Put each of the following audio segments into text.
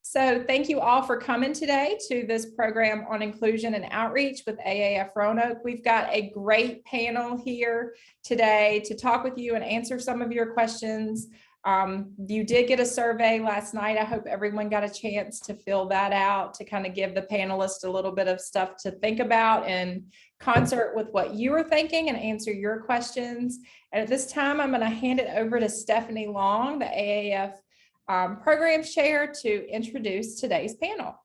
So thank you all for coming today to this program on inclusion and outreach with AAF Roanoke. We've got a great panel here today to talk with you and answer some of your questions. You did get a survey last night. I hope everyone got a chance to fill that out to kind of give the panelists a little bit of stuff to think about in concert with what you were thinking and answer your questions. And at this time, I'm going to hand it over to Stephanie Long, the AAF program chair, to introduce today's panel.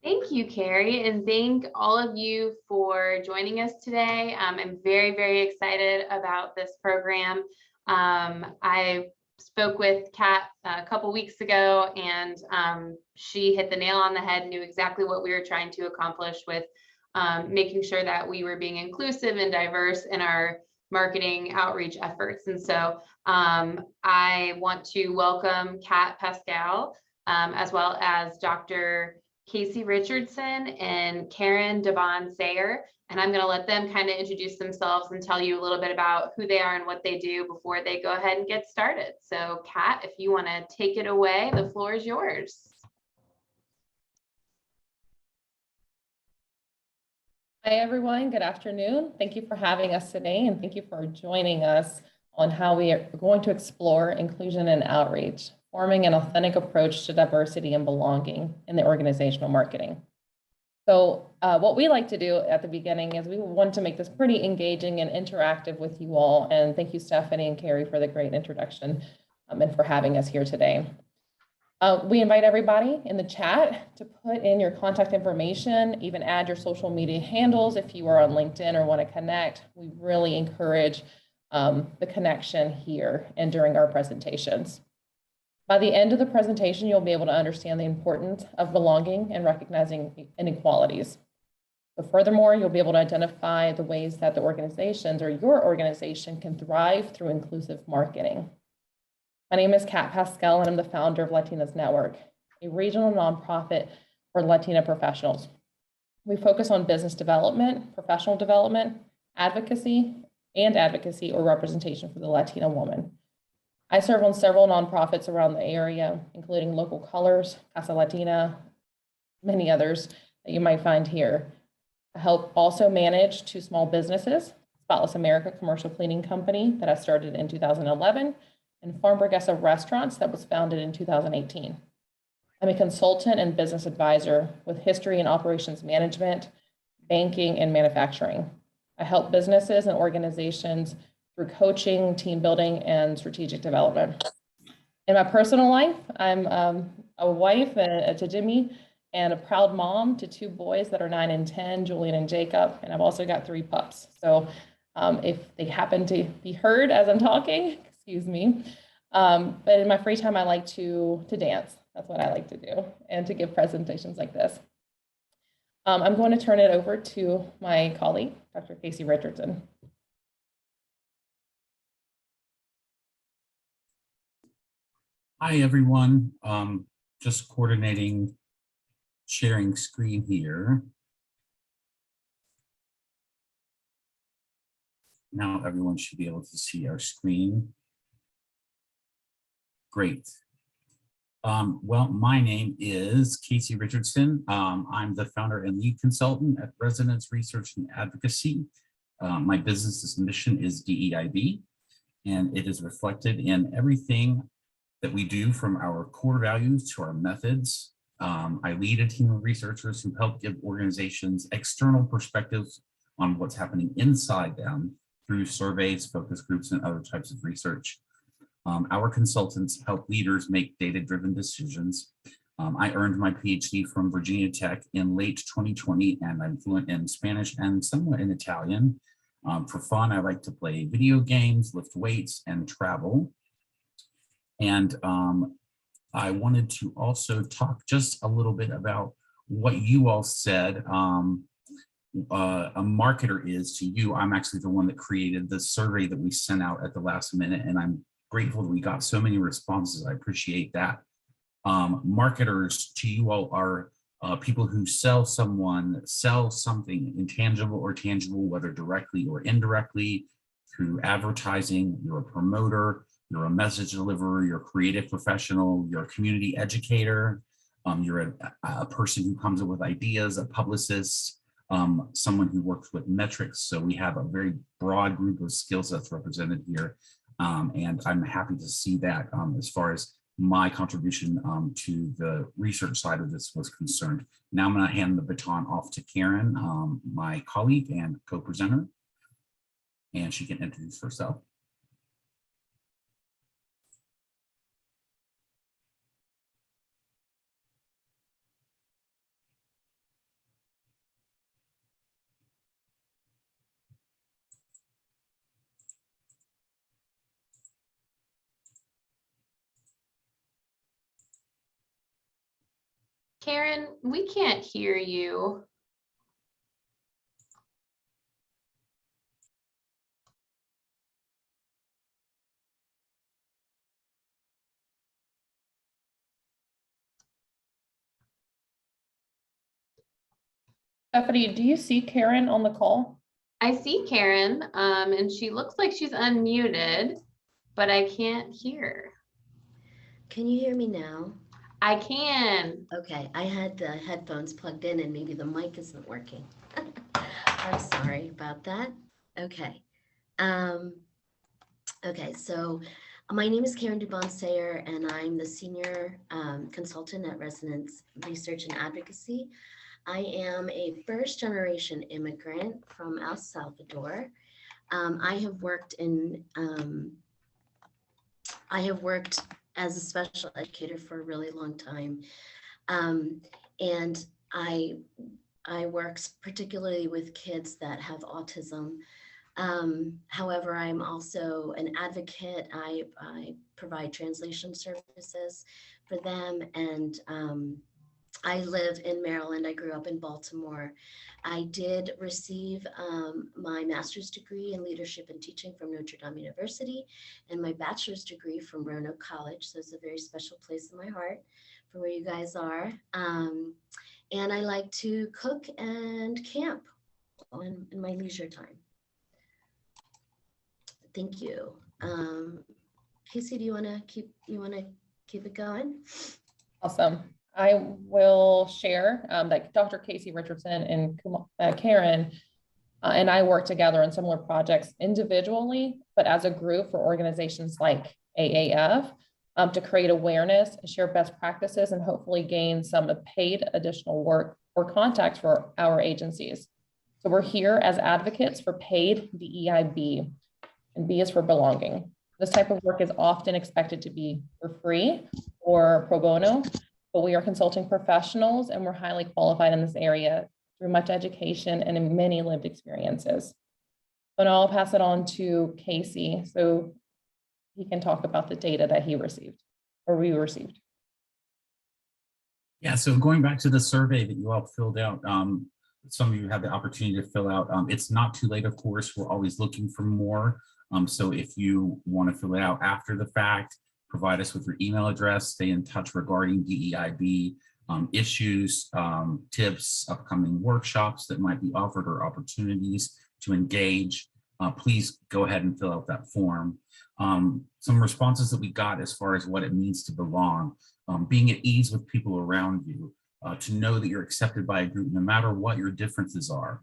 Thank you, Carrie, and thank all of you for joining us today. I'm very, very excited about this program. I spoke with Kat a couple weeks ago, and she hit the nail on the head, knew exactly what we were trying to accomplish with making sure that we were being inclusive and diverse in our marketing outreach efforts. And so I want to welcome Kat Pascal, as well as Dr. Kasey Richardson and Dubonsayer. And I'm going to let them kind of introduce themselves and tell you a little bit about who they are and what they do before they go ahead and get started. So Kat, if you want to take it away, the floor is yours. Hi, everyone. Good afternoon. Thank you for having us today, and thank you for joining us on how we are going to explore inclusion and outreach, forming an authentic approach to diversity and belonging in the organizational marketing. So what we like to do at the beginning is we want to make this pretty engaging and interactive with you all. And thank you, Stephanie and Carrie, for the great introduction and for having us here today. We invite everybody in the chat to put in your contact information, even add your social media handles if you are on LinkedIn or want to connect. We really encourage the connection here and during our presentations. By the end of the presentation, you'll be able to understand the importance of belonging and recognizing inequalities. But furthermore, you'll be able to identify the ways that the organizations or your organization can thrive through inclusive marketing. My name is Kat Pascal, and I'm the founder of Latinas Network, a regional nonprofit for Latina professionals. We focus on business development, professional development, advocacy or representation for the Latina woman. I serve on several nonprofits around the area, including Local Colors, Casa Latina, many others that you might find here. I help also manage 2 small businesses, Spotless America Commercial Cleaning Company that I started in 2011, and Farm Burguesa Restaurants that was founded in 2018. I'm a consultant and business advisor with history in operations management, banking, and manufacturing. I help businesses and organizations through coaching, team building, and strategic development. In my personal life, I'm a wife to Jimmy and a proud mom to 2 boys that are 9 and 10, Julian and Jacob, and I've also got 3 pups. So if they happen to be heard as I'm talking, excuse me. But in my free time, I like to dance. That's what I like to do, and to give presentations like this. I'm going to turn it over to my colleague, Dr. Kasey Richardson. Hi, everyone. Just coordinating sharing screen here. Now everyone should be able to see our screen. Great. Well, my name is Kasey Richardson. I'm the founder and lead consultant at Residence Research and Advocacy. My business's mission is DEIB, and it is reflected in everything that we do, from our core values to our methods. I lead a team of researchers who help give organizations external perspectives on what's happening inside them through surveys, focus groups, and other types of research. Our consultants help leaders make data-driven decisions. I earned my PhD from Virginia Tech in late 2020, and I'm fluent in Spanish and somewhat in Italian. For fun, I like to play video games, lift weights, and travel. And I wanted to also talk just a little bit about what you all said a marketer is to you. I'm actually the one that created the survey that we sent out at the last minute, and I'm grateful that we got so many responses. I appreciate that. Marketers to you all are people who sell something intangible or tangible, whether directly or indirectly, through advertising. You're a promoter, you're a message deliverer, you're a creative professional, you're a community educator, you're a person who comes up with ideas, a publicist, someone who works with metrics. So we have a very broad group of skill sets represented here. And I'm happy to see that as far as my contribution to the research side of this was concerned. Now I'm going to hand the baton off to Karen, my colleague and co-presenter, and she can introduce herself. Karen, we can't hear you. Stephanie, do you see Karen on the call? I see Karen, and she looks like she's unmuted, but I can't hear. Can you hear me now? I can. Okay, I had the headphones plugged in and maybe the mic isn't working. I'm sorry about that. Okay. Okay, so my name is Karen Dubonsayer, and I'm the Senior Consultant at Resonance Research and Advocacy. I am a first-generation immigrant from El Salvador. I have worked as a special educator for a really long time. And I work particularly with kids that have autism. However, I'm also an advocate. I provide translation services for them. And I live in Maryland. I grew up in Baltimore. I did receive my master's degree in leadership and teaching from Notre Dame University and my bachelor's degree from Roanoke College. So it's a very special place in my heart for where you guys are. And I like to cook and camp in my leisure time. Thank you. Kasey, do you want to keep it going? Awesome. I will share that Dr. Kasey Richardson and Karen and I work together on similar projects individually, but as a group for organizations like AAF to create awareness, share best practices, and hopefully gain some paid additional work or contacts for our agencies. So we're here as advocates for paid DEIB, and B is for belonging. This type of work is often expected to be for free or pro bono, but we are consulting professionals and we're highly qualified in this area through much education and in many lived experiences. So now I'll pass it on to Kasey so he can talk about the data that he received or we received. Yeah, so going back to the survey that you all filled out, some of you had the opportunity to fill out. It's not too late, of course. We're always looking for more. So if you want to fill it out after the fact, provide us with your email address, stay in touch regarding DEIB issues, tips, upcoming workshops that might be offered or opportunities to engage. Please go ahead and fill out that form. Some responses that we got as far as what it means to belong, being at ease with people around you, to know that you're accepted by a group no matter what your differences are.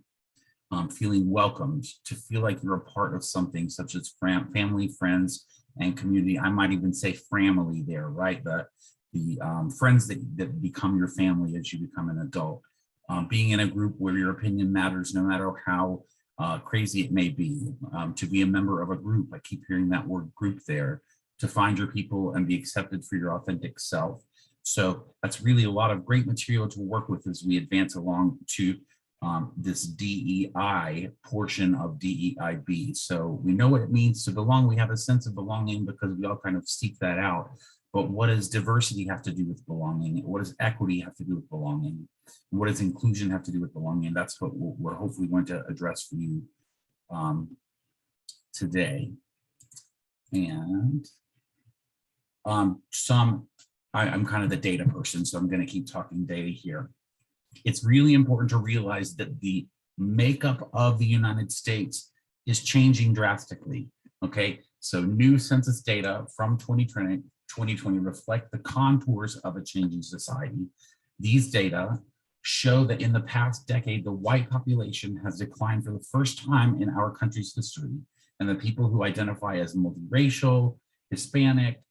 Feeling welcomed, to feel like you're a part of something such as family, friends, and community. I might even say family there, right? The friends that become your family as you become an adult. Being in a group where your opinion matters no matter how crazy it may be. To be a member of a group, I keep hearing that word group there. To find your people and be accepted for your authentic self. So that's really a lot of great material to work with as we advance along to this DEI portion of DEIB. So we know what it means to belong. We have a sense of belonging because we all kind of seek that out. But what does diversity have to do with belonging? What does equity have to do with belonging? What does inclusion have to do with belonging? And that's what we're hopefully going to address for you today. And I'm kind of the data person, so I'm going to keep talking data here. It's really important to realize that the makeup of the United States is changing drastically, okay? So new census data from 2020 reflect the contours of a changing society. These data show that in the past decade, the white population has declined for the first time in our country's history, and the people who identify as multiracial, Hispanic,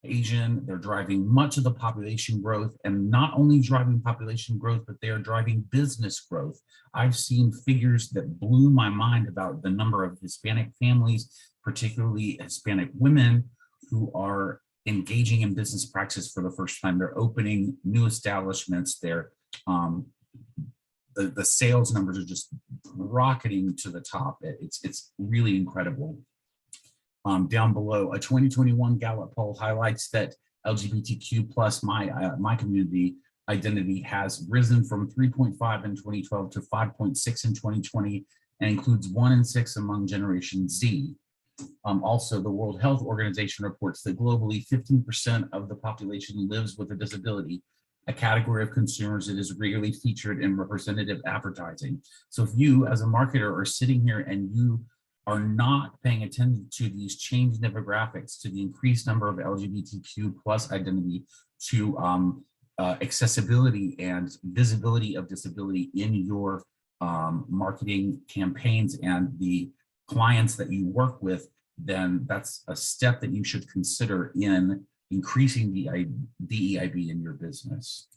Asian, they're driving much of the population growth, and not only driving population growth, but they are driving business growth. I've seen figures that blew my mind about the number of Hispanic families, particularly Hispanic women, who are engaging in business practice for the first time. They're opening new establishments. They're the sales numbers are just rocketing to the top. It's really incredible. Down below, a 2021 Gallup poll highlights that LGBTQ plus my community identity has risen from 3.5 in 2012 to 5.6 in 2020, and includes 1 in 6 among Generation Z. Also, the World Health Organization reports that globally 15% of the population lives with a disability, a category of consumers that is regularly featured in representative advertising. So if you as a marketer are sitting here and you are not paying attention to these changed demographics, to the increased number of LGBTQ plus identity, to accessibility and visibility of disability in your marketing campaigns and the clients that you work with, then that's a step that you should consider in increasing the DEIB in your business.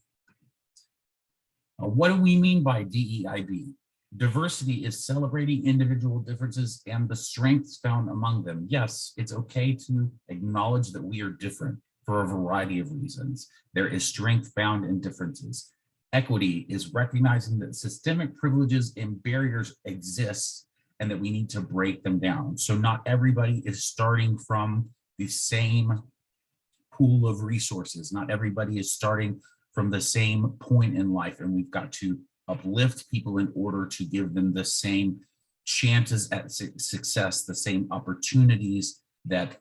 What do we mean by DEIB? Diversity is celebrating individual differences and the strengths found among them. Yes, it's okay to acknowledge that we are different for a variety of reasons. There is strength found in differences. Equity is recognizing that systemic privileges and barriers exist and that we need to break them down. So not everybody is starting from the same pool of resources. Not everybody is starting from the same point in life, and we've got to uplift people in order to give them the same chances at success, the same opportunities that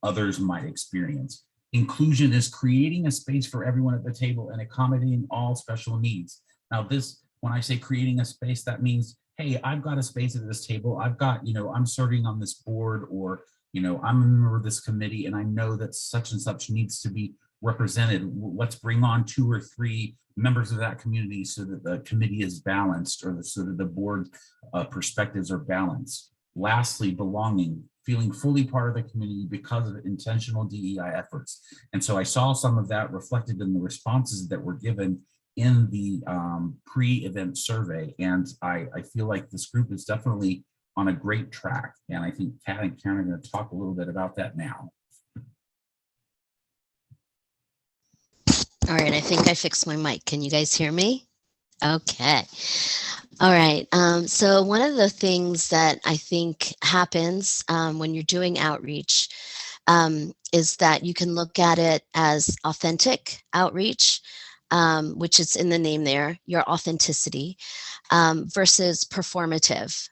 others might experience. Inclusion is creating a space for everyone at the table and accommodating all special needs. Now this, when I say creating a space, that means, hey, I've got a space at this table. I've got, I'm serving on this board, or, I'm a member of this committee and I know that such and such needs to be represented. Let's bring on 2 or 3 members of that community so that the committee is balanced, or so that the board perspectives are balanced. Lastly, belonging, feeling fully part of the community because of intentional DEI efforts. And so I saw some of that reflected in the responses that were given in the pre-event survey. And I feel like this group is definitely on a great track. And I think Kat and Karen are going to talk a little bit about that now. All right, I think I fixed my mic. Can you guys hear me? Okay. All right. So one of the things that I think happens when you're doing outreach is that you can look at it as authentic outreach, which is in the name there, your authenticity, versus performative,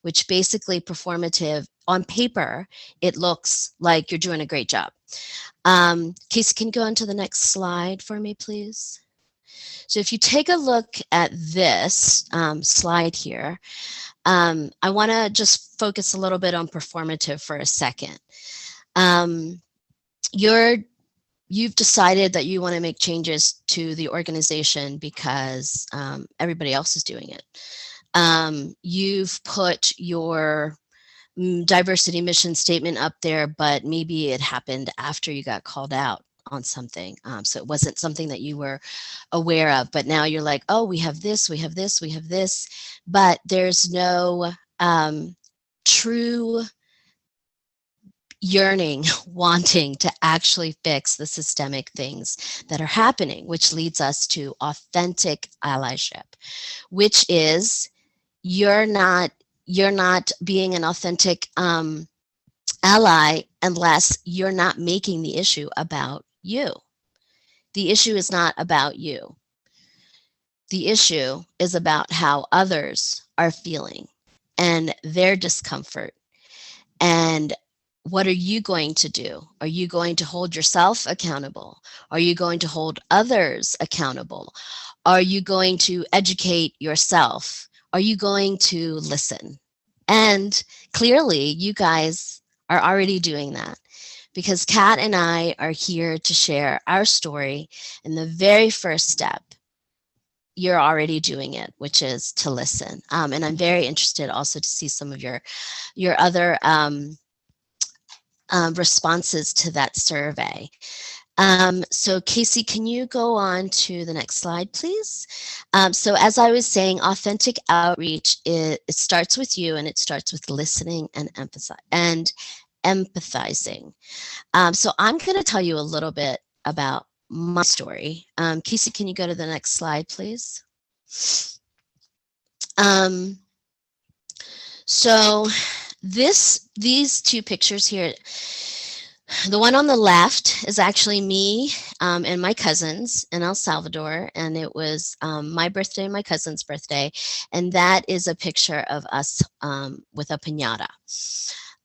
which basically performative on paper, it looks like you're doing a great job. Kasey, can you go on to the next slide for me, please? So if you take a look at this slide here, I want to just focus a little bit on performative for a second. You've decided that you want to make changes to the organization because everybody else is doing it. You've put your diversity mission statement up there, but maybe it happened after you got called out on something. So it wasn't something that you were aware of, but now you're like, oh, we have this, we have this, we have this, but there's no true yearning, wanting to actually fix the systemic things that are happening, which leads us to authentic allyship, which is you're not being an authentic ally unless you're not making the issue about you. The issue is not about you. The issue is about how others are feeling and their discomfort. And what are you going to do? Are you going to hold yourself accountable? Are you going to hold others accountable? Are you going to educate yourself? Are you going to listen? And clearly, you guys are already doing that, because Kat and I are here to share our story. And the very first step, you're already doing it, which is to listen. And I'm very interested also to see some of your other responses to that survey. So Kasey, can you go on to the next slide, please? So as I was saying, authentic outreach, it starts with you, and it starts with listening and empathizing. So I'm going to tell you a little bit about my story. Kasey, can you go to the next slide, please? So these two pictures here, the one on the left is actually me and my cousins in El Salvador, and it was my birthday and my cousin's birthday, and that is a picture of us with a piñata.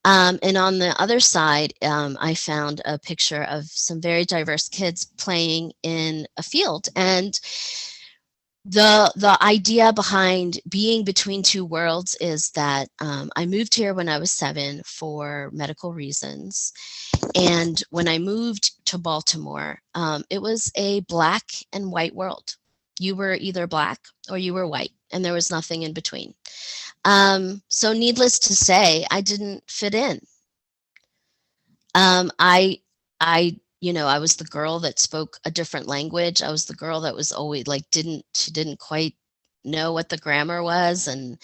And on the other side, I found a picture of some very diverse kids playing in a field. And the idea behind being between two worlds is that I moved here when I was 7 for medical reasons. And when I moved to Baltimore, it was a black and white world. You were either black or you were white, and there was nothing in between. So needless to say, I didn't fit in. I was the girl that spoke a different language. I was the girl that was always like, she didn't quite know what the grammar was. And,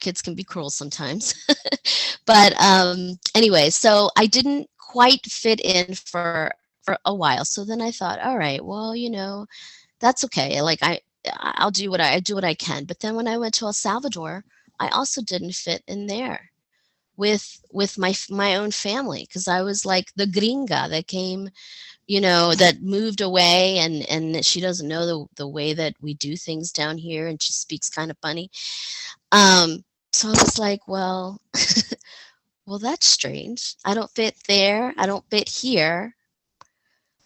kids can be cruel sometimes. But anyway, so I didn't quite fit in for a while. So then I thought, all right, well, that's okay. Like I'll do what I can. But then when I went to El Salvador, I also didn't fit in there with my own family, because I was like the gringa that came, that moved away, and she doesn't know the way that we do things down here, and she speaks kind of funny. So I was like, well, well, that's strange. I don't fit there. I don't fit here.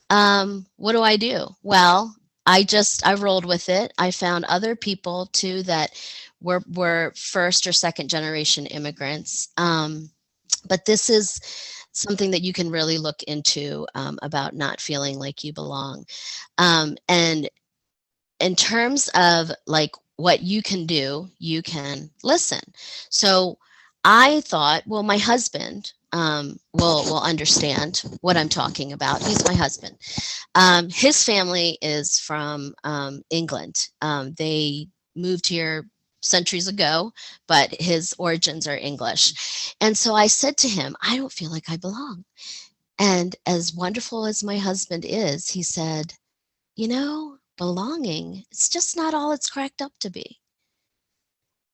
What do I do? Well, I rolled with it. I found other people too that were first or second generation immigrants. But this is something that you can really look into about not feeling like you belong. And in terms of like what you can do, you can listen. So I thought, well, my husband will understand what I'm talking about. He's my husband. His family is from England. They moved here centuries ago, but his origins are English. And so I said to him, I don't feel like I belong. And as wonderful as my husband is, he said, belonging, it's just not all it's cracked up to be.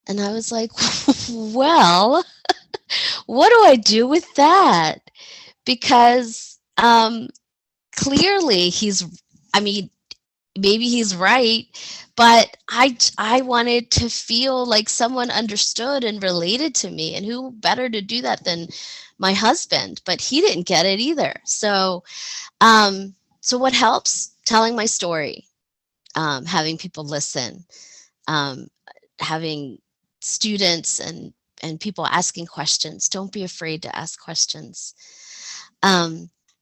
And I was like, well, what do I do with that? Because clearly maybe he's right, but I wanted to feel like someone understood and related to me, and who better to do that than my husband? But he didn't get it either. So what helps? Telling my story, having people listen, having students and people asking questions. Don't be afraid to ask questions,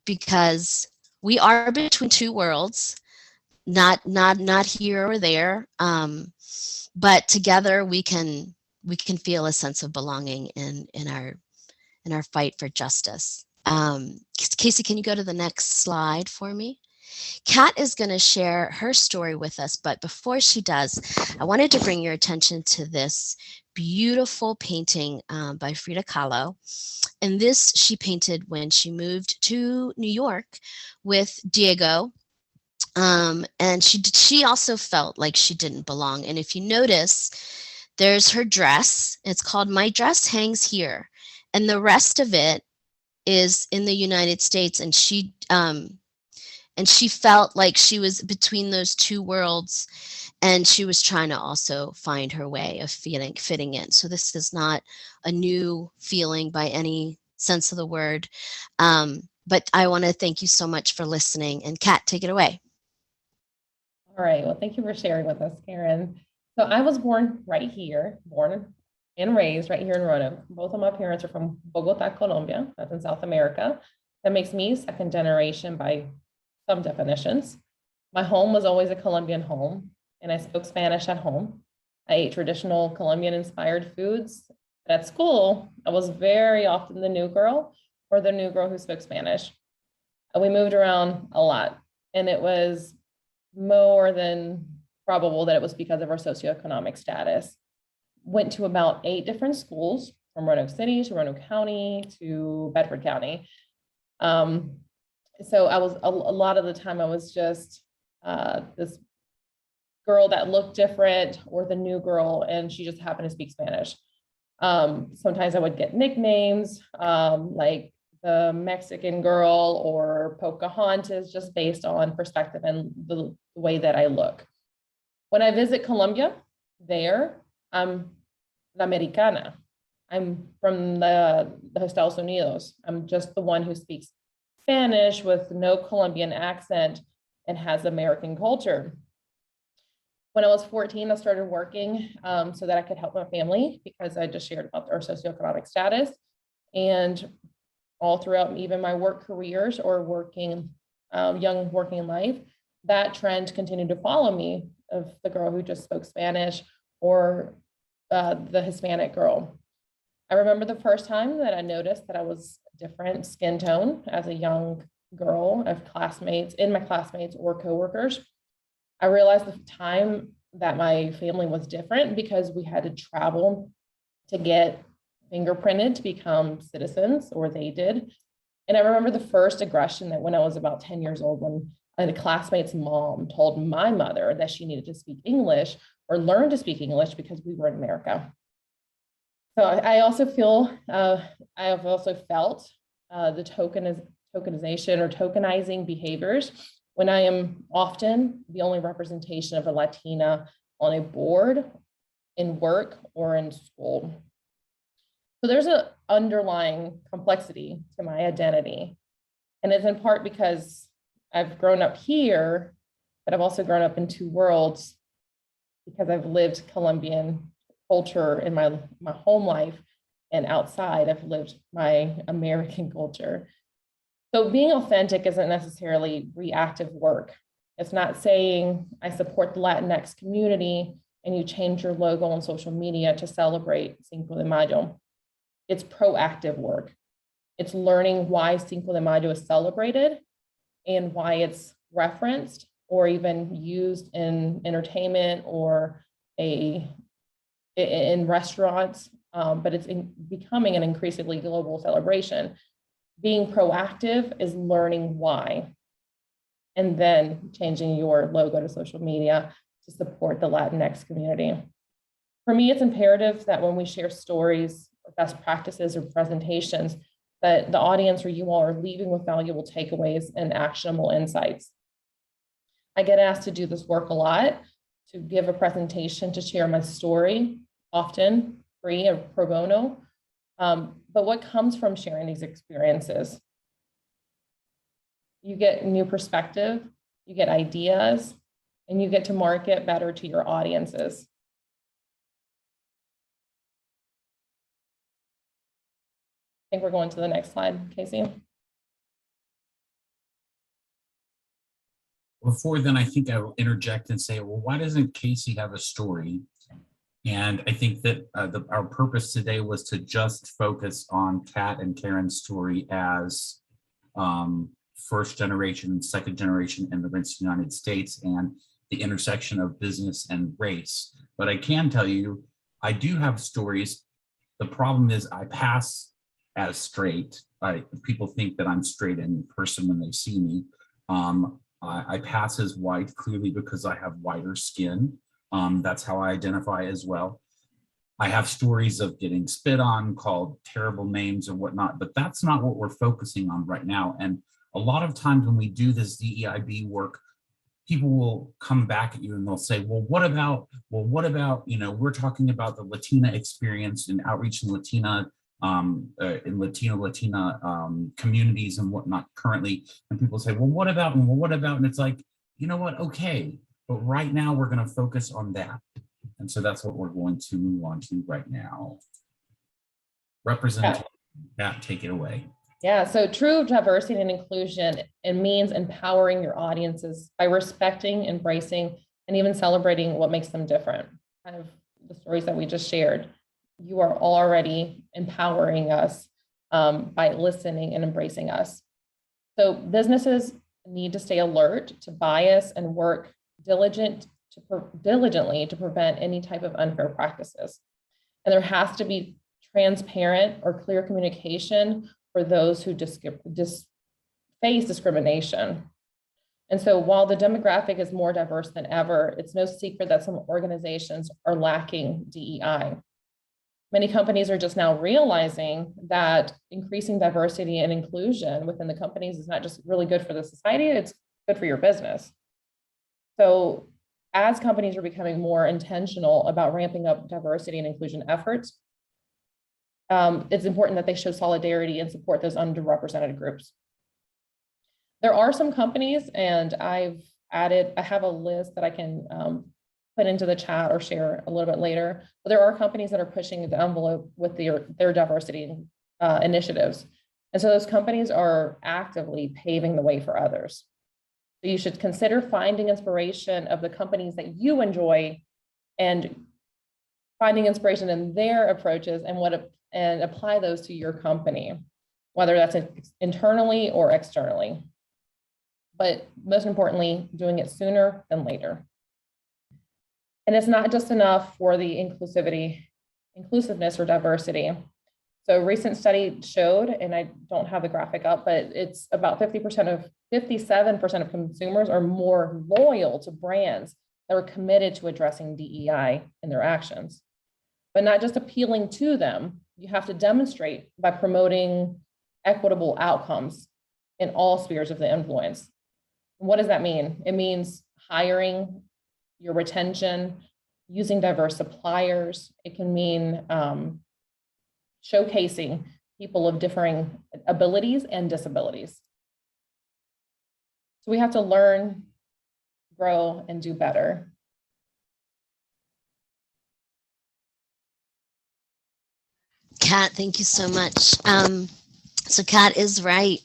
because we are between two worlds. Not here or there, but together we can feel a sense of belonging in our fight for justice. Kasey, can you go to the next slide for me? Kat is going to share her story with us, but before she does, I wanted to bring your attention to this beautiful painting by Frida Kahlo. And this she painted when she moved to New York with Diego. And she also felt like she didn't belong. And if you notice, there's her dress. It's called My Dress Hangs Here. And the rest of it is in the United States. And she felt like she was between those two worlds. And she was trying to also find her way of fitting in. So this is not a new feeling by any sense of the word. But I want to thank you so much for listening. And Kat, take it away. All right. Well, thank you for sharing with us, Karen. So I was born right here, born and raised right here in Roanoke. Both of my parents are from Bogota, Colombia, that's in South America. That makes me second generation by some definitions. My home was always a Colombian home, and I spoke Spanish at home. I ate traditional Colombian-inspired foods. At school, I was very often the new girl or the new girl who spoke Spanish. And we moved around a lot, and it was more than probable that it was because of our socioeconomic status. Went to about 8 different schools, from Roanoke City to Roanoke County to Bedford County. So I was a lot of the time I was just this girl that looked different or the new girl, and she just happened to speak Spanish. Sometimes I would get nicknames like the Mexican girl or Pocahontas, just based on perspective and the way that I look. When I visit Colombia, there I'm la Americana. I'm from the Estados Unidos. I'm just the one who speaks Spanish with no Colombian accent and has American culture. When I was 14, I started working so that I could help my family, because I just shared about our socioeconomic status. And all throughout even my work careers or young working life, that trend continued to follow me, of the girl who just spoke Spanish or the Hispanic girl. I remember the first time that I noticed that I was different skin tone as a young girl of classmates, in my classmates or coworkers. I realized at the time that my family was different because we had to travel to get fingerprinted to become citizens, or they did. And I remember the first aggression that when I was about 10 years old, when a classmate's mom told my mother that she needed to speak English or learn to speak English because we were in America. So I also feel, I have also felt the tokenization or tokenizing behaviors when I am often the only representation of a Latina on a board, in work, or in school. So there's an underlying complexity to my identity. And it's in part because I've grown up here, but I've also grown up in 2 worlds, because I've lived Colombian culture in my home life, and outside I've lived my American culture. So being authentic isn't necessarily reactive work. It's not saying I support the Latinx community and you change your logo on social media to celebrate Cinco de Mayo. It's proactive work. It's learning why Cinco de Mayo is celebrated and why it's referenced or even used in entertainment or in restaurants, but it's becoming an increasingly global celebration. Being proactive is learning why, and then changing your logo to social media to support the Latinx community. For me, it's imperative that when we share stories or best practices or presentations, that the audience or you all are leaving with valuable takeaways and actionable insights. I get asked to do this work a lot, to give a presentation, to share my story, often free or pro bono. But what comes from sharing these experiences? You get new perspective, you get ideas, and you get to market better to your audiences. I think we're going to the next slide, Kasey. Before then, I think I will interject and say, well, why doesn't Kasey have a story? And I think that our purpose today was to just focus on Kat and Karen's story as first generation, second generation immigrants to the United States, and the intersection of business and race. But I can tell you, I do have stories. The problem is I pass as straight. People think that I'm straight in person when they see me. I pass as white clearly because I have whiter skin. That's how I identify as well. I have stories of getting spit on, called terrible names or whatnot, but that's not what we're focusing on right now. And a lot of times when we do this DEIB work, people will come back at you and they'll say, well, what about, you know, we're talking about the Latina experience and outreach in Latina communities and whatnot currently. And people say, well, what about, and it's like, you know what, okay. But right now we're going to focus on that. And so that's what we're going to move on to right now. Representation, Kat, take it away. Yeah, so true diversity and inclusion, it means empowering your audiences by respecting, embracing, and even celebrating what makes them different. Kind of the stories that we just shared. You are already empowering us by listening and embracing us. So businesses need to stay alert to bias and work diligently to prevent any type of unfair practices. And there has to be transparent or clear communication for those who face discrimination. And so while the demographic is more diverse than ever, it's no secret that some organizations are lacking DEI. Many companies are just now realizing that increasing diversity and inclusion within the companies is not just really good for the society, it's good for your business. So as companies are becoming more intentional about ramping up diversity and inclusion efforts, it's important that they show solidarity and support those underrepresented groups. There are some companies, and I have a list that I can put into the chat or share a little bit later, but there are companies that are pushing the envelope with their diversity initiatives. And so those companies are actively paving the way for others. So you should consider finding inspiration of the companies that you enjoy and finding inspiration in their approaches and apply those to your company, whether that's internally or externally. But most importantly, doing it sooner than later. And it's not just enough for the inclusiveness or diversity. So a recent study showed, and I don't have the graphic up, but it's about 57% of consumers are more loyal to brands that are committed to addressing DEI in their actions. But not just appealing to them, you have to demonstrate by promoting equitable outcomes in all spheres of the influence. What does that mean? It means hiring, your retention, using diverse suppliers. It can mean showcasing people of differing abilities and disabilities. So we have to learn, grow, and do better. Kat, thank you so much. So Kat is right.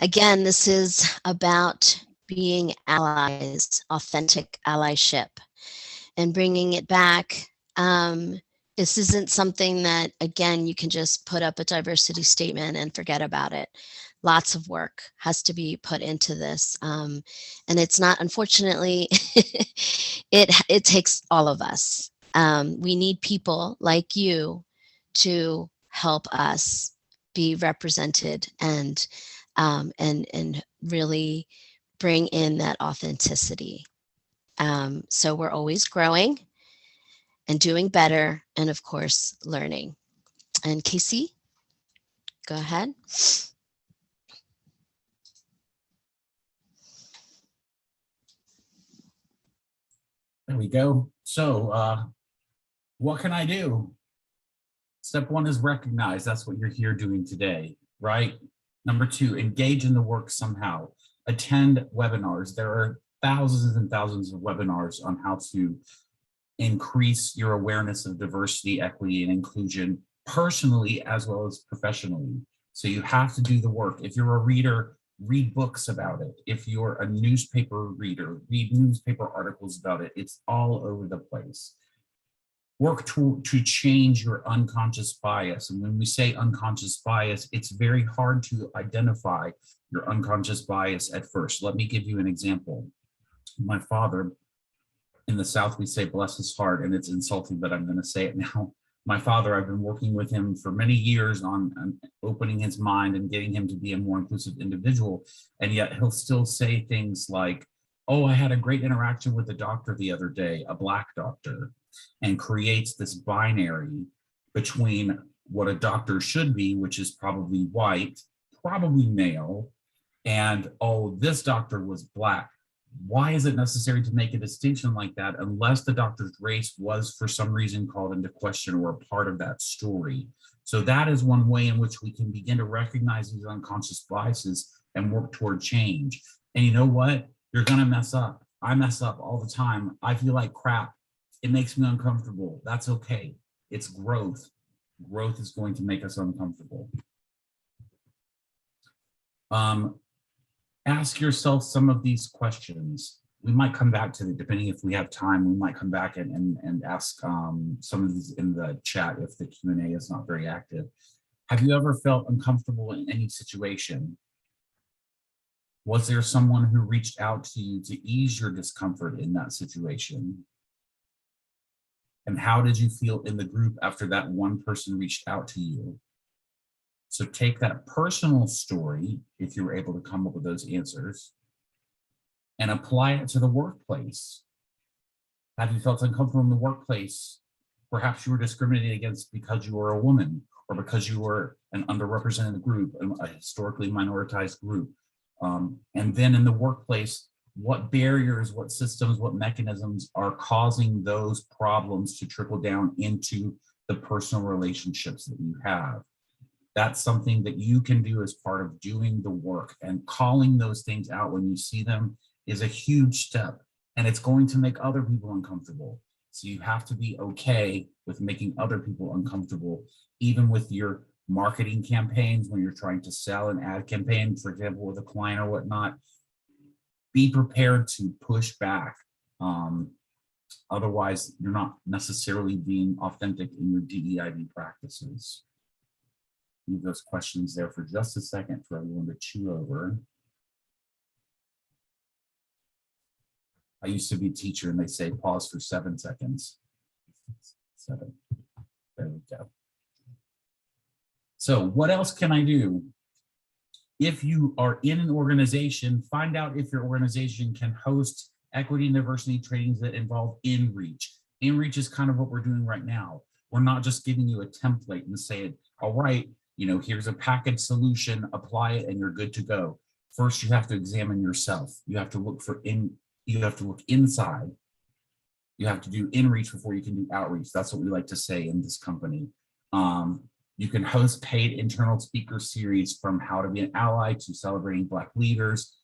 Again, this is about being allies, authentic allyship, and bringing it back. This isn't something that, again, you can just put up a diversity statement and forget about it. Lots of work has to be put into this. And it's not, unfortunately, it takes all of us. We need people like you to help us be represented and really bring in that authenticity. So we're always growing and doing better, and of course, learning. And Kasey, go ahead. There we go. So what can I do? Step one is recognize. That's what you're here doing today, right? Number two, engage in the work somehow. Attend webinars. There are thousands and thousands of webinars on how to increase your awareness of diversity, equity, and inclusion personally as well as professionally. So you have to do the work. If you're a reader, read books about it. If you're a newspaper reader, read newspaper articles about it. It's all over the place. Work to change your unconscious bias. And when we say unconscious bias, it's very hard to identify your unconscious bias at first. Let me give you an example. My father, in the South, we say bless his heart, and it's insulting, but I'm going to say it now. My father, I've been working with him for many years on opening his mind and getting him to be a more inclusive individual. And yet he'll still say things like, oh, I had a great interaction with a doctor the other day, a Black doctor, and creates this binary between what a doctor should be, which is probably white, probably male, and oh, this doctor was Black. Why is it necessary to make a distinction like that unless the doctor's race was for some reason called into question or a part of that story? So that is one way in which we can begin to recognize these unconscious biases and work toward change. And you know what? You're gonna mess up. I mess up all the time. I feel like crap It makes me uncomfortable. That's okay. It's growth. Growth is going to make us uncomfortable. Ask yourself some of these questions. We might come back to it, depending if we have time, we might come back and ask some of these in the chat if the Q&A is not very active. Have you ever felt uncomfortable in any situation? Was there someone who reached out to you to ease your discomfort in that situation? And how did you feel in the group after that one person reached out to you? So take that personal story, if you were able to come up with those answers, and apply it to the workplace. Have you felt uncomfortable in the workplace? Perhaps you were discriminated against because you were a woman, or because you were an underrepresented group, a historically minoritized group. And then in the workplace, what barriers, what systems, what mechanisms are causing those problems to trickle down into the personal relationships that you have? That's something that you can do as part of doing the work, and calling those things out when you see them is a huge step, and it's going to make other people uncomfortable. So you have to be okay with making other people uncomfortable, even with your marketing campaigns, when you're trying to sell an ad campaign, for example, with a client or whatnot. Be prepared to push back. Otherwise, you're not necessarily being authentic in your DEIB practices. Leave those questions there for just a second for everyone to chew over. I used to be a teacher and they say pause for 7 seconds. 7. There we go. So what else can I do? If you are in an organization, find out if your organization can host equity and diversity trainings that involve in-reach. In-reach is kind of what we're doing right now. We're not just giving you a template and saying, all right, you know, here's a package solution, apply it and you're good to go. First, you have to examine yourself. You have to look inside. You have to do in-reach before you can do outreach. That's what we like to say in this company. You can host paid internal speaker series, from how to be an ally to celebrating Black leaders.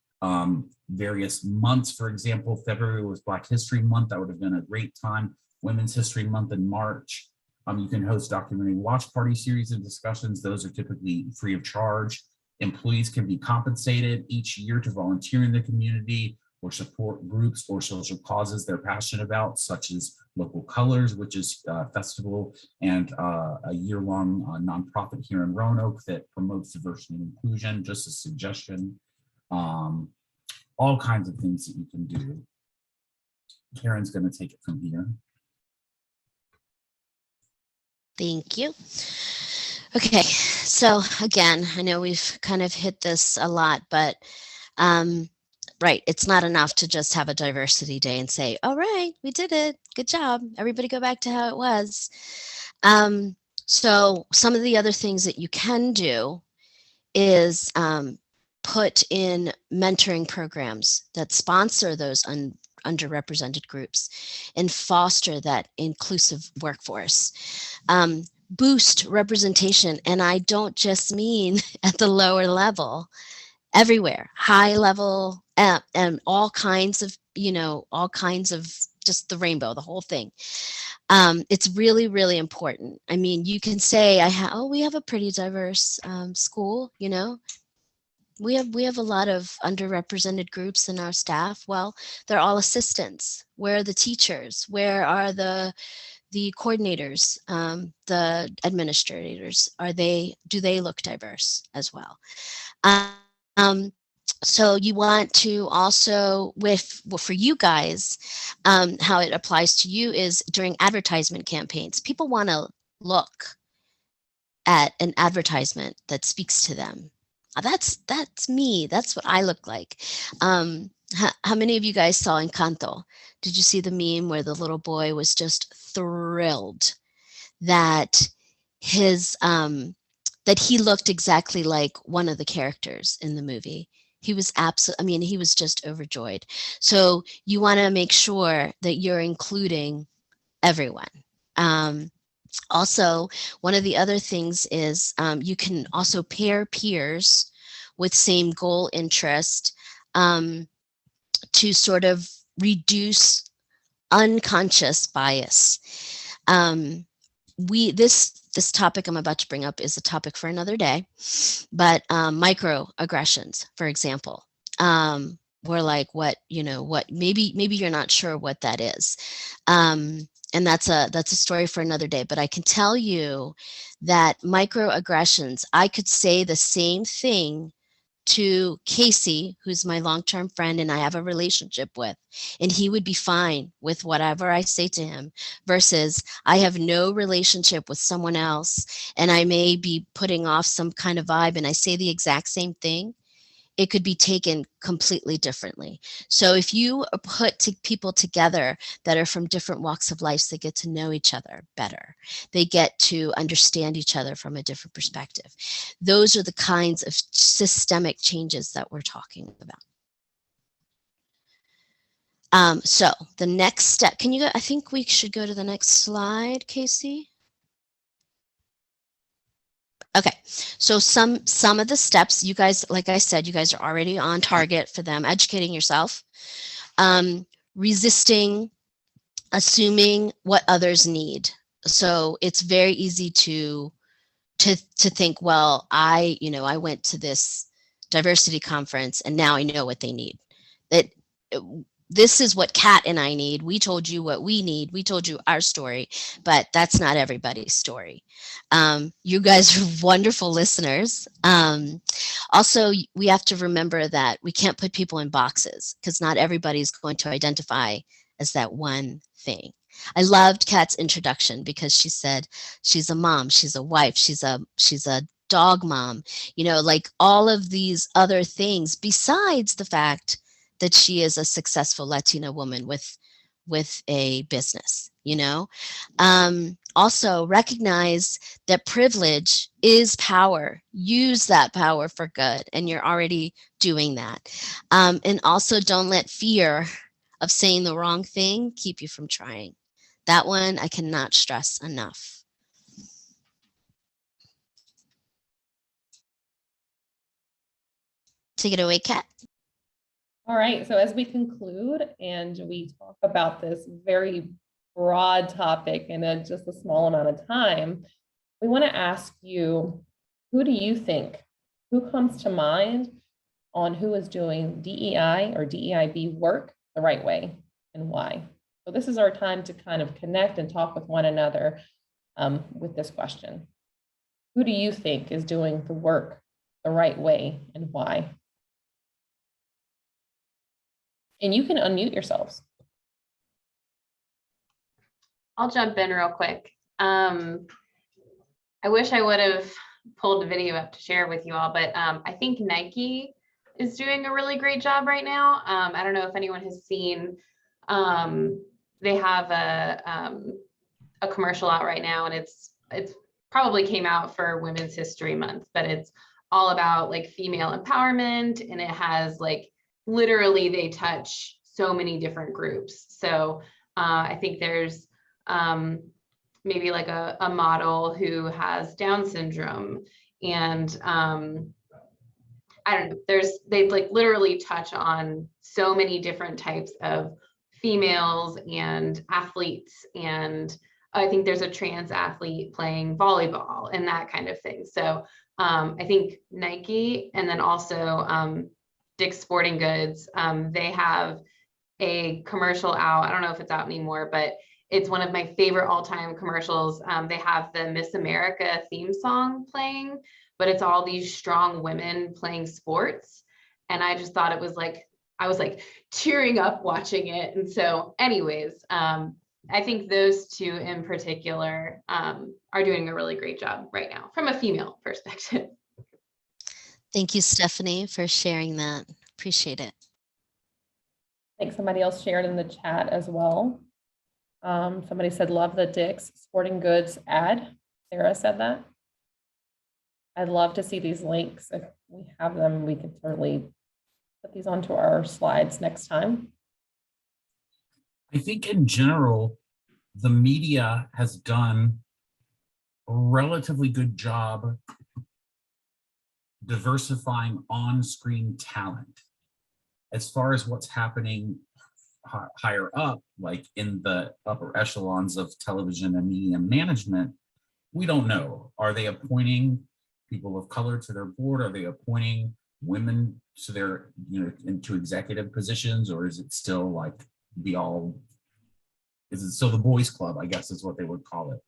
Various months, for example, February was Black History Month. That would have been a great time. Women's History Month in March. You can host documentary watch party series and discussions. Those are typically free of charge. Employees can be compensated each year to volunteer in the community or support groups or social causes they're passionate about, such as Local Colors, which is a festival and a year-long nonprofit here in Roanoke that promotes diversity and inclusion. Just a suggestion. All kinds of things that you can do. Karen's going to take it from here. Thank you. Okay, so again, I know we've kind of hit this a lot, but right, it's not enough to just have a diversity day and say, all right, we did it, good job, everybody go back to how it was. So some of the other things that you can do is put in mentoring programs that sponsor those underrepresented groups and foster that inclusive workforce. Boost representation, and I don't just mean at the lower level, everywhere, high level, and all kinds of, all kinds of just the rainbow, the whole thing. It's really, really important. I mean, you can say, we have a pretty diverse school, we have a lot of underrepresented groups in our staff. Well, they're all assistants. Where are the teachers? Where are the coordinators, the administrators? Do they look diverse as well? So you want to also, for you guys, how it applies to you is during advertisement campaigns. People want to look at an advertisement that speaks to them. That's me. That's what I look like. How many of you guys saw Encanto? Did you see the meme where the little boy was just thrilled that that he looked exactly like one of the characters in the movie? He was he was just overjoyed. So you want to make sure that you're including everyone. Also, one of the other things is you can also pair peers with same goal interest to sort of reduce unconscious bias. This topic I'm about to bring up is a topic for another day, but microaggressions, for example, we're like, maybe you're not sure what that is. And that's a story for another day, but I can tell you that microaggressions, I could say the same thing to Kasey, who's my long-term friend and I have a relationship with, and he would be fine with whatever I say to him, versus I have no relationship with someone else and I may be putting off some kind of vibe and I say the exact same thing. It could be taken completely differently. So if you put people together that are from different walks of life, they get to know each other better. They get to understand each other from a different perspective. Those are the kinds of systemic changes that we're talking about. So the next step, I think we should go to the next slide, Kasey. Okay, so some of the steps, you guys, like I said, you guys are already on target for them. Educating yourself, resisting assuming what others need. So it's very easy to think, well, I went to this diversity conference and now I know what they need. This is what Kat and I need. We told you what we need. We told you our story, but that's not everybody's story. You guys are wonderful listeners. Also, we have to remember that we can't put people in boxes because not everybody's going to identify as that one thing. I loved Kat's introduction because she said she's a mom, she's a wife, she's a dog mom, like all of these other things besides the fact that she is a successful Latina woman with a business, Also recognize that privilege is power. Use that power for good, and you're already doing that. And also don't let fear of saying the wrong thing keep you from trying. That one I cannot stress enough. Take it away, Kat. All right, so as we conclude and we talk about this very broad topic in just a small amount of time, we want to ask you, who do you think, who comes to mind on who is doing DEI or DEIB work the right way and why? So this is our time to kind of connect and talk with one another with this question. Who do you think is doing the work the right way and why? And you can unmute yourselves. I'll jump in real quick. I wish I would have pulled the video up to share with you all, but I think Nike is doing a really great job right now. I don't know if anyone has seen, they have a commercial out right now, and it's probably came out for Women's History Month, but it's all about like female empowerment, and it has like literally they touch so many different groups. So I think there's maybe like a model who has Down syndrome, and I don't know, they like literally touch on so many different types of females and athletes, and I think there's a trans athlete playing volleyball and that kind of thing. So I think Nike, and then also Dick's Sporting Goods, they have a commercial out. I don't know if it's out anymore, but it's one of my favorite all-time commercials. They have the Miss America theme song playing, but it's all these strong women playing sports. And I just thought it was like, I was like tearing up watching it. And so anyways, I think those two in particular are doing a really great job right now from a female perspective. Thank you, Stephanie, for sharing that. Appreciate it. I think somebody else shared in the chat as well. Somebody said, love the Dick's Sporting Goods ad. Sarah said that. I'd love to see these links. If we have them, we could certainly put these onto our slides next time. I think in general, the media has done a relatively good job diversifying on-screen talent. As far as what's happening higher up, like in the upper echelons of television and media management, we don't know. Are they appointing people of color to their board? Are they appointing women to their, into executive positions? Or is it still like is it still the boys club, I guess is what they would call it.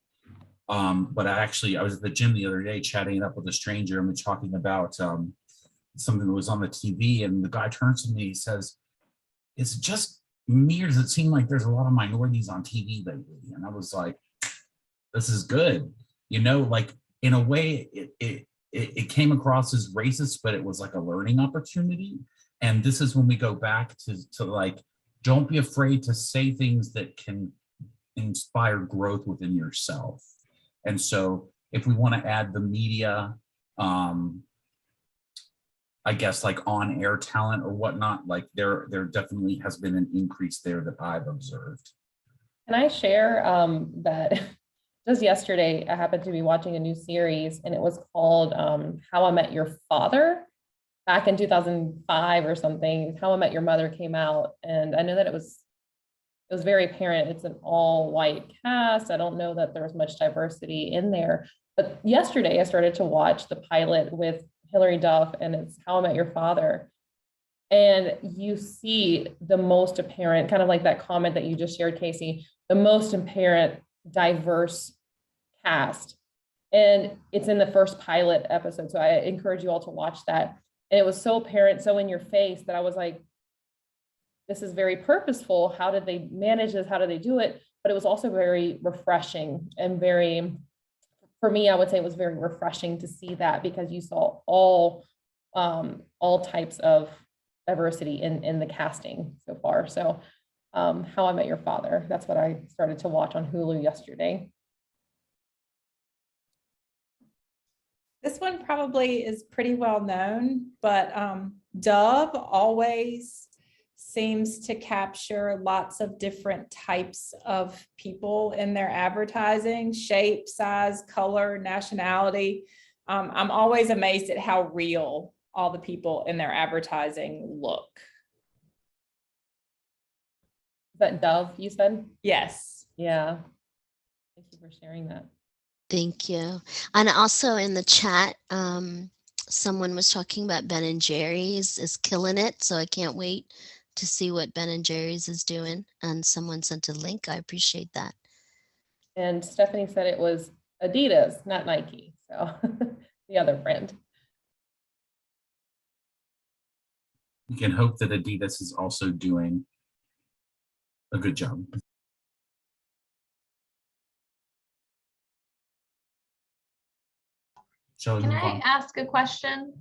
But I was at the gym the other day chatting it up with a stranger, and we're talking about something that was on the TV, and the guy turns to me, he says, "It's just me, or does it seem like there's a lot of minorities on TV lately?" And I was like, this is good. Like in a way it came across as racist, but it was like a learning opportunity. And this is when we go back to like, don't be afraid to say things that can inspire growth within yourself. And so if we want to add the media, I guess like on-air talent or whatnot, like there definitely has been an increase there that I've observed. Can I share that just yesterday, I happened to be watching a new series, and it was called How I Met Your Father. Back in 2005 or something, How I Met Your Mother came out. And I know that it was very apparent. It's an all white cast. I don't know that there was much diversity in there. But yesterday I started to watch the pilot with Hilary Duff, and it's How I Met Your Father. And you see the most apparent, kind of like that comment that you just shared, Kasey, the most apparent diverse cast. And it's in the first pilot episode. So I encourage you all to watch that. And it was so apparent, so in your face, that I was like, this is very purposeful. How did they manage this? How did they do it? But it was also very refreshing and for me, I would say it was very refreshing to see that, because you saw all types of diversity in the casting so far. So How I Met Your Father, that's what I started to watch on Hulu yesterday. This one probably is pretty well known, but Dove always seems to capture lots of different types of people in their advertising: shape, size, color, nationality. I'm always amazed at how real all the people in their advertising look. Is that Dove, you said? Yes. Yeah. Thank you for sharing that. Thank you. And also in the chat, someone was talking about Ben & Jerry's is killing it. So I can't wait to see what Ben & Jerry's is doing. And someone sent a link. I appreciate that. And Stephanie said it was Adidas, not Nike. So the other brand. We can hope that Adidas is also doing a good job. Can I ask a question?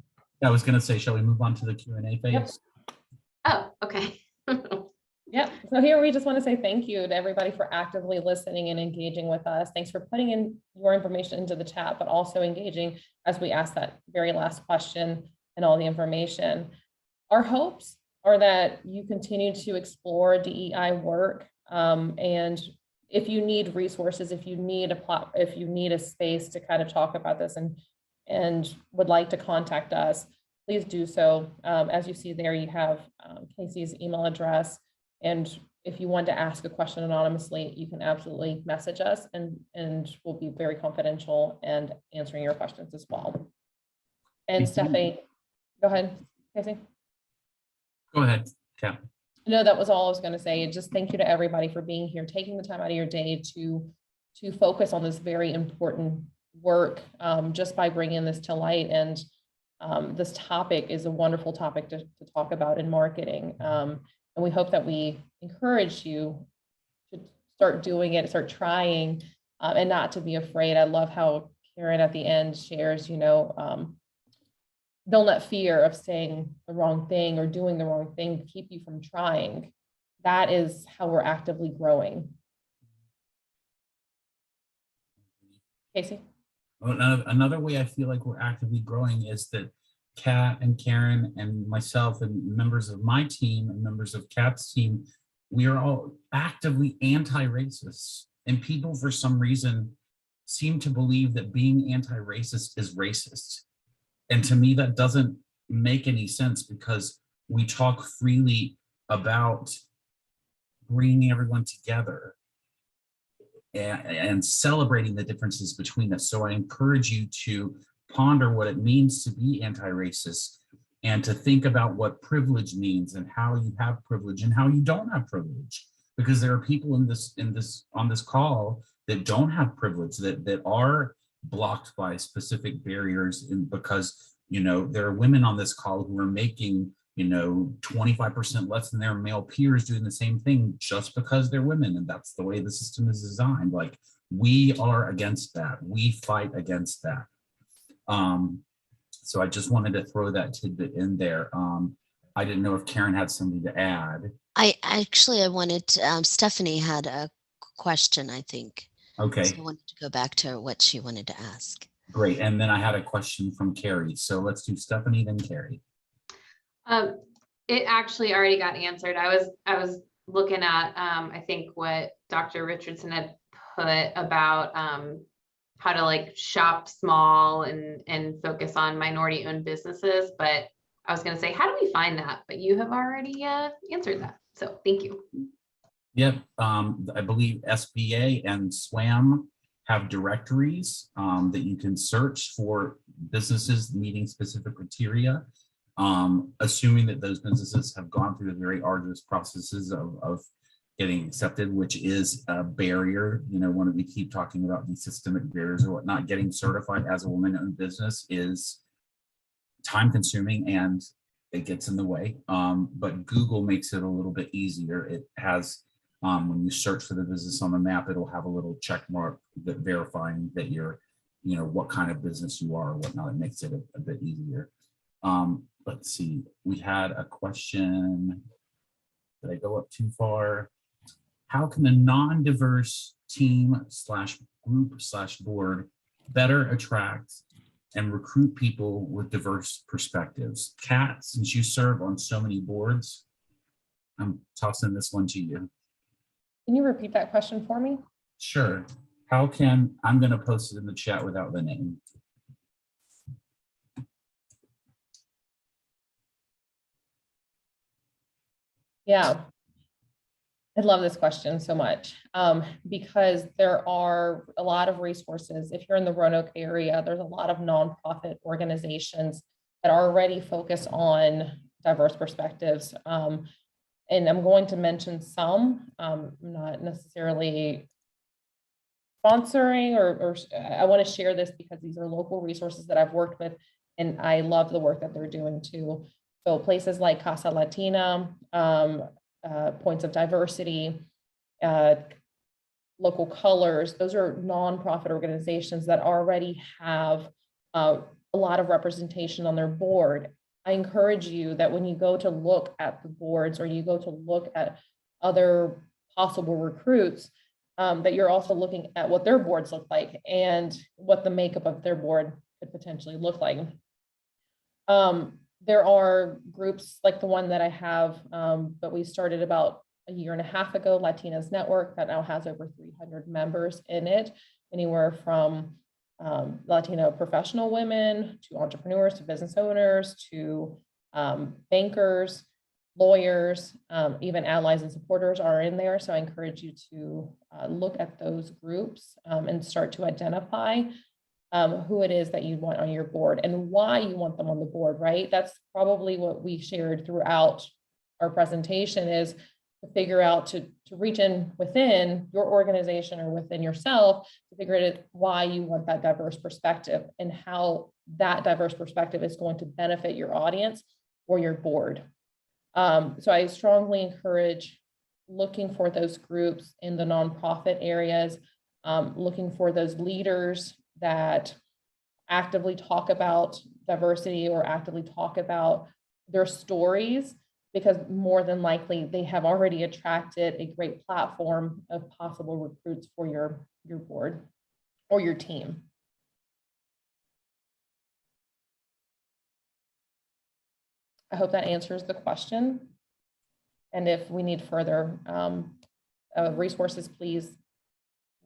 I was going to say, shall we move on to the Q&A phase? Yep. Oh, okay. Yep. So here we just want to say thank you to everybody for actively listening and engaging with us. Thanks for putting in your information into the chat, but also engaging as we ask that very last question and all the information. Our hopes are that you continue to explore DEI work, and if you need resources, if you need a space to kind of talk about this and would like to contact us, please do so. As you see there, you have Kasey's email address. And if you want to ask a question anonymously, you can absolutely message us, and we'll be very confidential and answering your questions as well. And Stephanie, go ahead, Kasey. Go ahead, Kat. No, that was all I was going to say. Just thank you to everybody for being here, taking the time out of your day to focus on this very important work, just by bringing this to light. And this topic is a wonderful topic to talk about in marketing. And we hope that we encourage you to start doing it, start trying, and not to be afraid. I love how Karen at the end shares, don't let fear of saying the wrong thing or doing the wrong thing keep you from trying. That is how we're actively growing. Kasey? Another way I feel like we're actively growing is that Kat and Karen and myself and members of my team and members of Kat's team, we are all actively anti-racist. And people, for some reason, seem to believe that being anti-racist is racist. And to me, that doesn't make any sense, because we talk freely about bringing everyone together and celebrating the differences between us. So I encourage you to ponder what it means to be anti-racist and to think about what privilege means and how you have privilege and how you don't have privilege. Because there are people on this call that don't have privilege, that are blocked by specific barriers, and because, you know, there are women on this call who are making, you know, 25% less than their male peers doing the same thing just because they're women, and that's the way the system is designed. Like, we are against that. We fight against that. So I just wanted to throw that tidbit in there. I didn't know if Karen had something to add. I wanted to, Stephanie had a question, I think. Okay. So I wanted to go back to what she wanted to ask. Great. And then I had a question from Carrie. So let's do Stephanie, then Carrie. It actually already got answered. I was looking at, I think what Dr. Richardson had put about how to like shop small and focus on minority owned businesses. But I was going to say, how do we find that? But you have already answered that. So thank you. Yep. I believe SBA and SWAM have directories that you can search for businesses meeting specific criteria, assuming that those businesses have gone through the very arduous processes of getting accepted, which is a barrier. You know, when we keep talking about these systemic barriers or whatnot, getting certified as a woman-owned business is time consuming and it gets in the way. But Google makes it a little bit easier. It has, when you search for the business on the map, it'll have a little check mark that verifying that you're, you know, what kind of business you are or whatnot. It makes it a bit easier. Let's see, we had a question. Did I go up too far? How can the non-diverse team / group / board better attract and recruit people with diverse perspectives? Kat, since you serve on so many boards, I'm tossing this one to you. Can you repeat that question for me? Sure. How can, I'm going to post it in the chat without the name. Yeah, I love this question so much because there are a lot of resources. If you're in the Roanoke area, there's a lot of nonprofit organizations that are already focused on diverse perspectives. And I'm going to mention some, not necessarily sponsoring or I want to share this because these are local resources that I've worked with and I love the work that they're doing too. So places like Casa Latina, Points of Diversity, Local Colors, those are nonprofit organizations that already have a lot of representation on their board. I encourage you that when you go to look at the boards or you go to look at other possible recruits, that you're also looking at what their boards look like and what the makeup of their board could potentially look like. There are groups like the one that I have, but we started about a year and a half ago, Latinas Network, that now has over 300 members in it, anywhere from Latino professional women to entrepreneurs to business owners to bankers, lawyers, even allies and supporters are in there. So I encourage you to look at those groups and start to identify who it is that you want on your board and why you want them on the board, right? That's probably what we shared throughout our presentation is to figure out to reach in within your organization or within yourself to figure out why you want that diverse perspective and how that diverse perspective is going to benefit your audience or your board. So I strongly encourage looking for those groups in the nonprofit areas, looking for those leaders that actively talk about diversity or actively talk about their stories, because more than likely they have already attracted a great platform of possible recruits for your board or your team. I hope that answers the question. And if we need further resources, please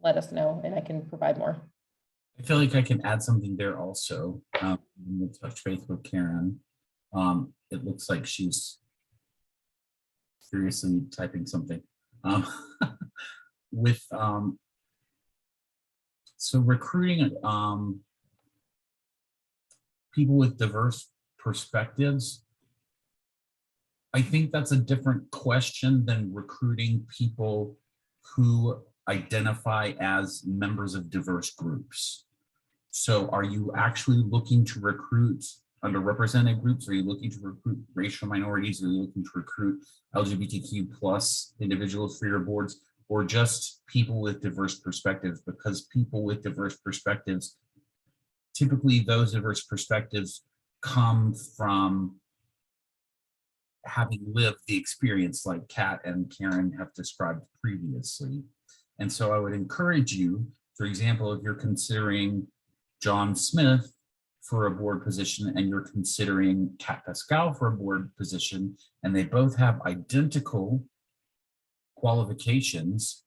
let us know and I can provide more. I feel like I can add something there also. We'll touch base with Karen. It looks like she's seriously typing something. Um, with so recruiting people with diverse perspectives, I think that's a different question than recruiting people who identify as members of diverse groups. So are you actually looking to recruit underrepresented groups? Are you looking to recruit racial minorities? Are you looking to recruit LGBTQ plus individuals for your boards, or just people with diverse perspectives? Because people with diverse perspectives, typically those diverse perspectives come from having lived the experience like Kat and Karen have described previously. And so I would encourage you, for example, if you're considering John Smith for a board position and you're considering Kat Pascal for a board position, and they both have identical qualifications,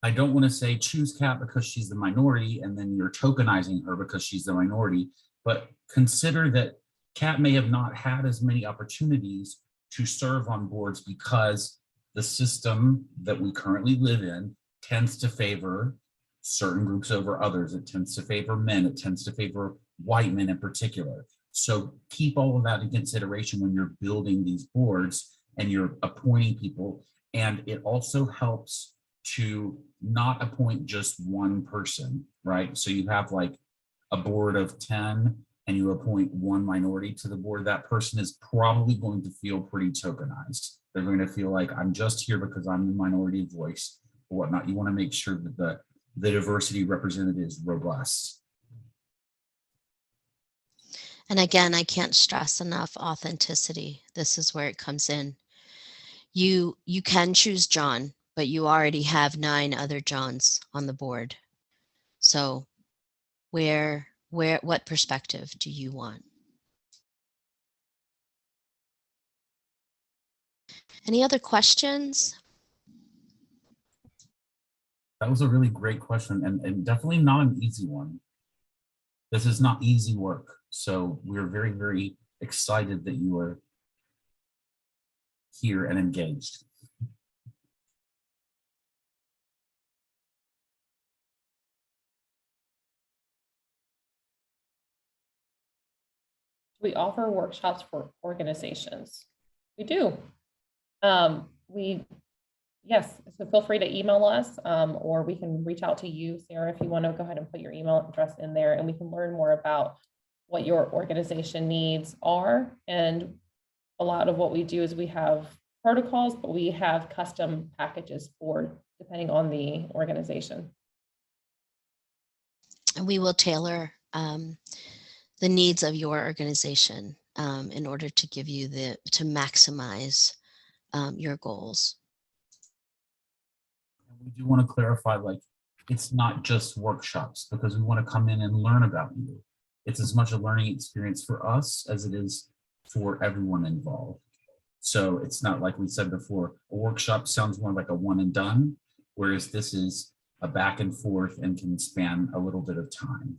I don't want to say choose Kat because she's the minority and then you're tokenizing her because she's the minority, but consider that Kat may have not had as many opportunities to serve on boards because the system that we currently live in tends to favor certain groups over others. It tends to favor men. It tends to favor white men in particular. So keep all of that in consideration when you're building these boards and you're appointing people. And it also helps to not appoint just one person, right? So you have like a board of 10 and you appoint one minority to the board, that person is probably going to feel pretty tokenized. They're going to feel like I'm just here because I'm the minority voice or whatnot. You want to make sure that the diversity represented is robust. And again, I can't stress enough authenticity. This is where it comes in. You can choose John, but you already have 9 other Johns on the board. So what perspective do you want? Any other questions? That was a really great question and definitely not an easy one. This is not easy work. So we're very, very excited that you are here and engaged. We offer workshops for organizations. We do. Yes, so feel free to email us or we can reach out to you, Sarah, if you want to go ahead and put your email address in there and we can learn more about what your organization needs are. And a lot of what we do is we have protocols, but we have custom packages for depending on the organization. And we will tailor the needs of your organization in order to give you to maximize your goals. We do want to clarify, like, it's not just workshops because we want to come in and learn about you. It's as much a learning experience for us as it is for everyone involved. So it's not like we said before, a workshop sounds more like a one and done, whereas this is a back and forth and can span a little bit of time.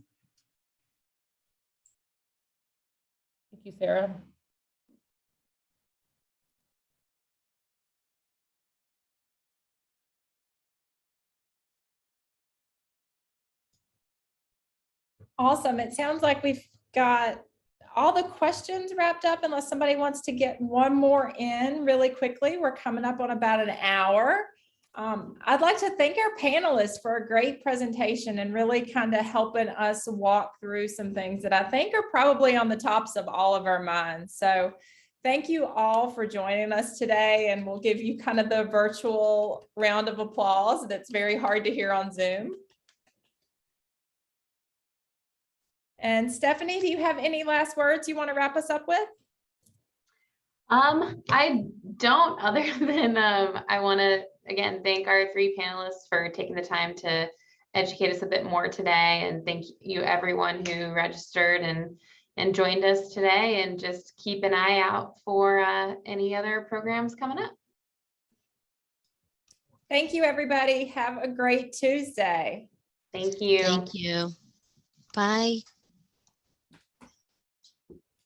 Thank you, Sarah. Awesome. It sounds like we've got all the questions wrapped up unless somebody wants to get one more in really quickly. We're coming up on about an hour. I'd like to thank our panelists for a great presentation and really kind of helping us walk through some things that I think are probably on the tops of all of our minds. So thank you all for joining us today, and we'll give you kind of the virtual round of applause that's very hard to hear on Zoom. And Stephanie, do you have any last words you want to wrap us up with? I don't, other than I want to again thank our 3 panelists for taking the time to educate us a bit more today, and thank you everyone who registered and joined us today, and just keep an eye out for any other programs coming up. Thank you, everybody. Have a great Tuesday. Thank you. Thank you. Bye.